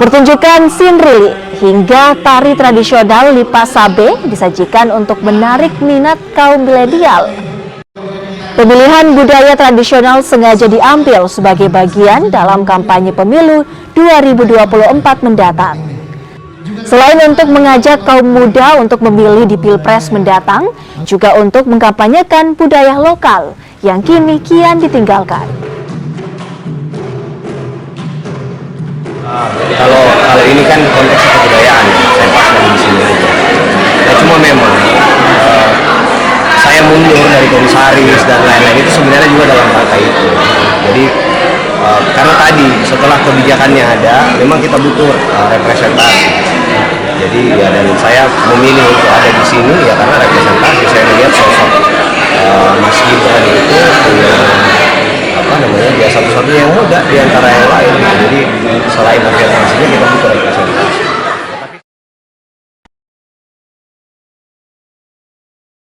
Pertunjukan Sinrili hingga tari tradisional Lipa Sabe disajikan untuk menarik minat kaum milenial. Pemilihan budaya tradisional sengaja diambil sebagai bagian dalam kampanye pemilu 2024 mendatang. Selain untuk mengajak kaum muda untuk memilih di Pilpres mendatang, juga untuk mengkampanyekan budaya lokal yang kini kian ditinggalkan. Kalau ini kan konteks kebudayaan, saya pas di sini aja. Nah, cuma memang saya mundur dari komisaris dan lain-lain itu sebenarnya juga dalam rangka itu. Jadi karena tadi setelah kebijakannya ada, memang kita butuh representasi. Jadi ya, dan saya memilih untuk ada di sini ya karena representasi. Saya melihat sosok Mas Gibran itu punya dia satu-satunya yang muda di antara yang lain. Jadi selain representasinya kita butuh